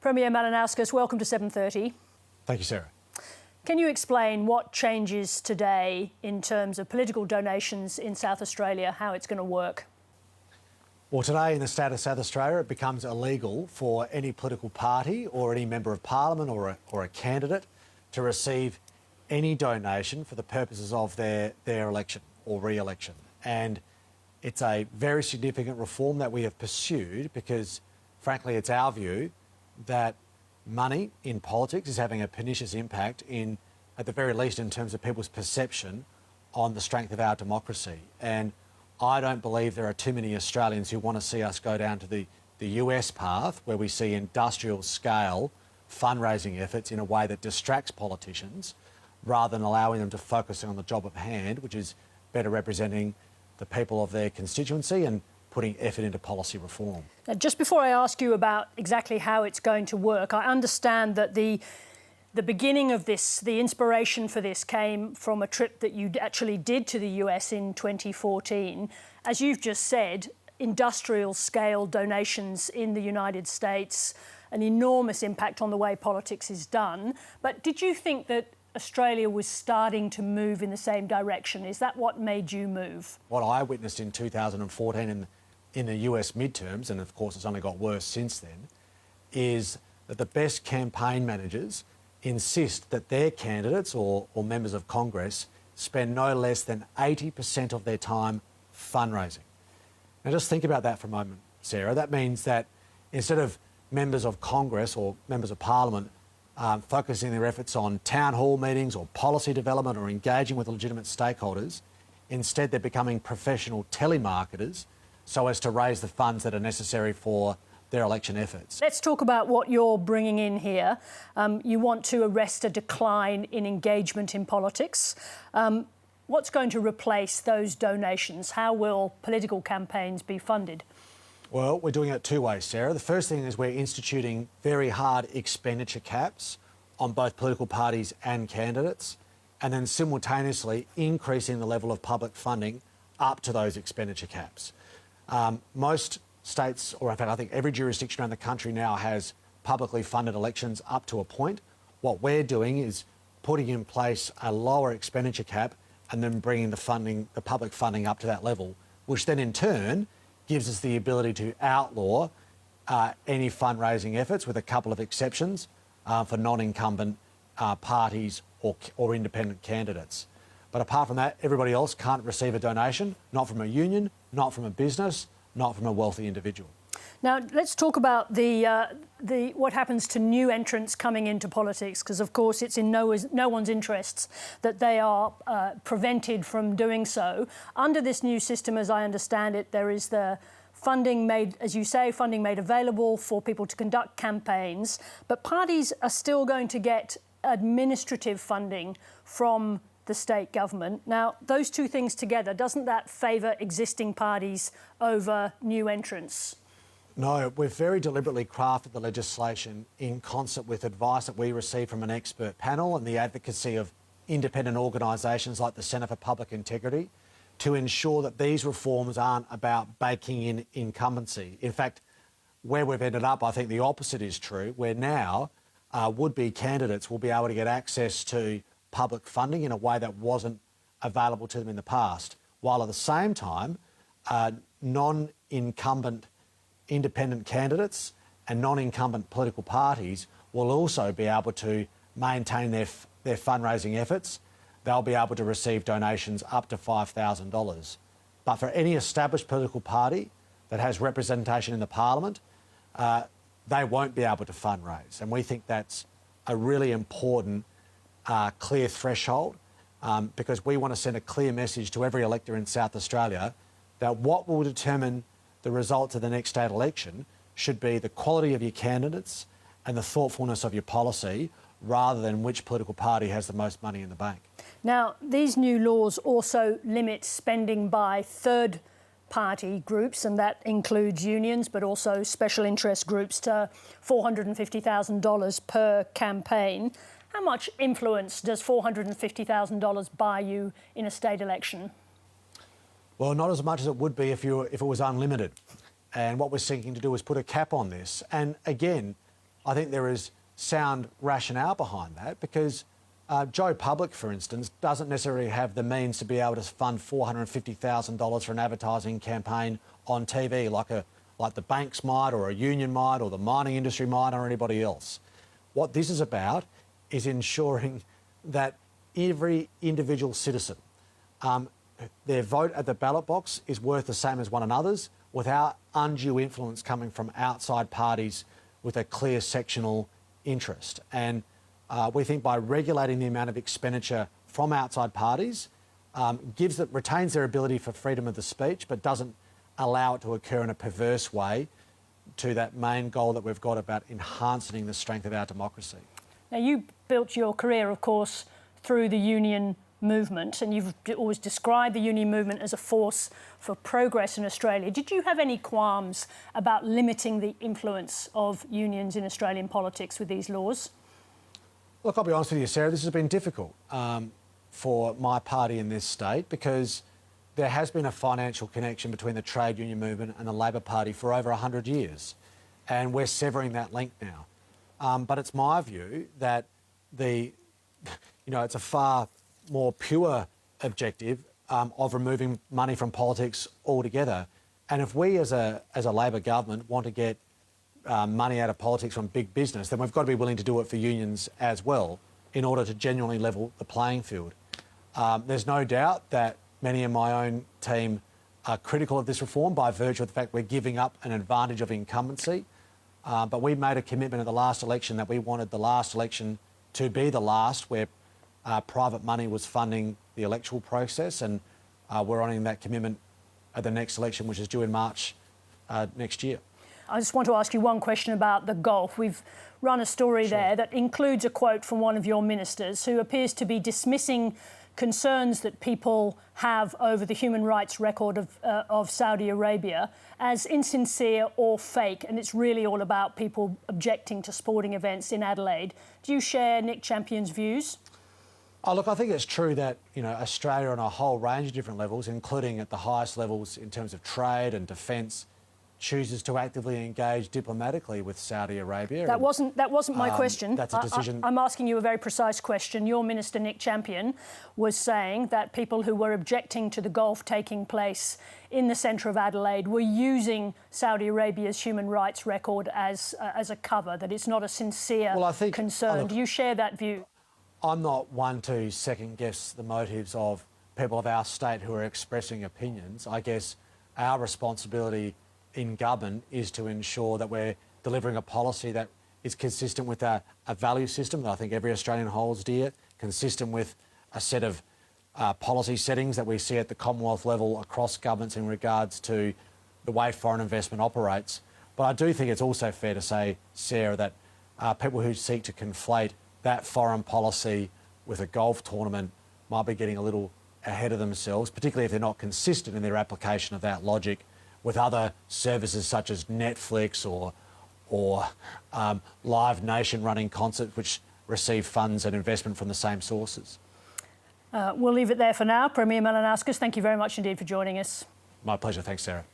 Premier Malinauskas, welcome to 7:30. Thank you, Sarah. Can you explain what changes today in terms of political donations in South Australia, how it's going to work? Well, today in the state of South Australia, it becomes illegal for any political party or any member of parliament or a candidate to receive any donation for the purposes of their election or re-election. And it's a very significant reform that we have pursued because, frankly, it's our view that money in politics is having a pernicious impact at the very least, in terms of people's perception on the strength of our democracy. And I don't believe there are too many Australians who want to see us go down to the US path, where we see industrial scale fundraising efforts in a way that distracts politicians rather than allowing them to focus on the job at hand, which is better representing the people of their constituency and putting effort into policy reform. Now, just before I ask you about exactly how it's going to work, I understand that the beginning of this, the inspiration for this came from a trip that you actually did to the US in 2014. As you've just said, industrial scale donations in the United States, an enormous impact on the way politics is done. But did you think that Australia was starting to move in the same direction? Is that what made you move? What I witnessed in 2014 in the US midterms, and of course it's only got worse since then, is that the best campaign managers insist that their candidates or members of Congress spend no less than 80% of their time fundraising. Now just think about that for a moment, Sarah. That means that instead of members of Congress or members of Parliament focusing their efforts on town hall meetings or policy development or engaging with legitimate stakeholders, instead they're becoming professional telemarketers so as to raise the funds that are necessary for their election efforts. Let's talk about what you're bringing in here. You want to arrest a decline in engagement in politics. What's going to replace those donations? How will political campaigns be funded? Well, we're doing it two ways, Sarah. The first thing is we're instituting very hard expenditure caps on both political parties and candidates, and then simultaneously increasing the level of public funding up to those expenditure caps. Most states, or in fact I think every jurisdiction around the country now, has publicly funded elections up to a point. What we're doing is putting in place a lower expenditure cap and then bringing the public funding up to that level, which then in turn gives us the ability to outlaw any fundraising efforts, with a couple of exceptions for non-incumbent parties or independent candidates. But apart from that, everybody else can't receive a donation, not from a union, not from a business, not from a wealthy individual. Now, let's talk about what happens to new entrants coming into politics, because, of course, it's in no one's interests that they are prevented from doing so. Under this new system, as I understand it, there is the funding made, as you say, funding made available for people to conduct campaigns, but parties are still going to get administrative funding from the state government. Now, those two things together, doesn't that favour existing parties over new entrants? No, we've very deliberately crafted the legislation in concert with advice that we received from an expert panel and the advocacy of independent organisations like the Centre for Public Integrity to ensure that these reforms aren't about baking in incumbency. In fact, where we've ended up, I think the opposite is true, where now would-be candidates will be able to get access to public funding in a way that wasn't available to them in the past, while at the same time non-incumbent independent candidates and non-incumbent political parties will also be able to maintain their fundraising efforts. They'll be able to receive donations up to $5,000. But for any established political party that has representation in the Parliament, they won't be able to fundraise. And we think that's a really important clear threshold, because we want to send a clear message to every elector in South Australia that what will determine the results of the next state election should be the quality of your candidates and the thoughtfulness of your policy, rather than which political party has the most money in the bank. Now, these new laws also limit spending by third-party groups, and that includes unions, but also special interest groups, to $450,000 per campaign. How much influence does $450,000 buy you in a state election? Well, not as much as it would be if it was unlimited. And what we're seeking to do is put a cap on this. And again, I think there is sound rationale behind that because Joe Public, for instance, doesn't necessarily have the means to be able to fund $450,000 for an advertising campaign on TV like the banks might, or a union might, or the mining industry might, or anybody else. What this is about is ensuring that every individual citizen, their vote at the ballot box is worth the same as one another's without undue influence coming from outside parties with a clear sectional interest. And we think by regulating the amount of expenditure from outside parties, retains their ability for freedom of the speech, but doesn't allow it to occur in a perverse way to that main goal that we've got about enhancing the strength of our democracy. Now, you built your career, of course, through the union movement, and you've always described the union movement as a force for progress in Australia. Did you have any qualms about limiting the influence of unions in Australian politics with these laws? Look, I'll be honest with you, Sarah, this has been difficult for my party in this state because there has been a financial connection between the trade union movement and the Labor Party for over 100 years, and we're severing that link now. But it's my view that it's a far more pure objective of removing money from politics altogether. And if we as a Labor government want to get money out of politics from big business, then we've got to be willing to do it for unions as well in order to genuinely level the playing field. There's no doubt that many in my own team are critical of this reform by virtue of the fact we're giving up an advantage of incumbency. But we made a commitment at the last election that we wanted the last election to be the last where private money was funding the electoral process, and we're honouring that commitment at the next election, which is due in March next year. I just want to ask you one question about the Gulf. We've run a story there that includes a quote from one of your ministers who appears to be dismissing concerns that people have over the human rights record of Saudi Arabia as insincere or fake, and it's really all about people objecting to sporting events in Adelaide. Do you share Nick Champion's views? Oh, look, I think it's true that, Australia on a whole range of different levels, including at the highest levels in terms of trade and defence, chooses to actively engage diplomatically with Saudi Arabia. That wasn't my question. That's a decision. I'm asking you a very precise question. Your minister, Nick Champion, was saying that people who were objecting to the Gulf taking place in the centre of Adelaide were using Saudi Arabia's human rights record as a cover, that it's not a sincere concern. Do you share that view? I'm not one to second-guess the motives of people of our state who are expressing opinions. I guess our responsibility in government is to ensure that we're delivering a policy that is consistent with a value system that I think every Australian holds dear, consistent with a set of policy settings that we see at the Commonwealth level across governments in regards to the way foreign investment operates. But I do think it's also fair to say, Sarah, that people who seek to conflate that foreign policy with a golf tournament might be getting a little ahead of themselves, particularly if they're not consistent in their application of that logic with other services such as Netflix or Live Nation running concerts which receive funds and investment from the same sources. We'll leave it there for now. Premier Malinauskas, thank you very much indeed for joining us. My pleasure. Thanks, Sarah.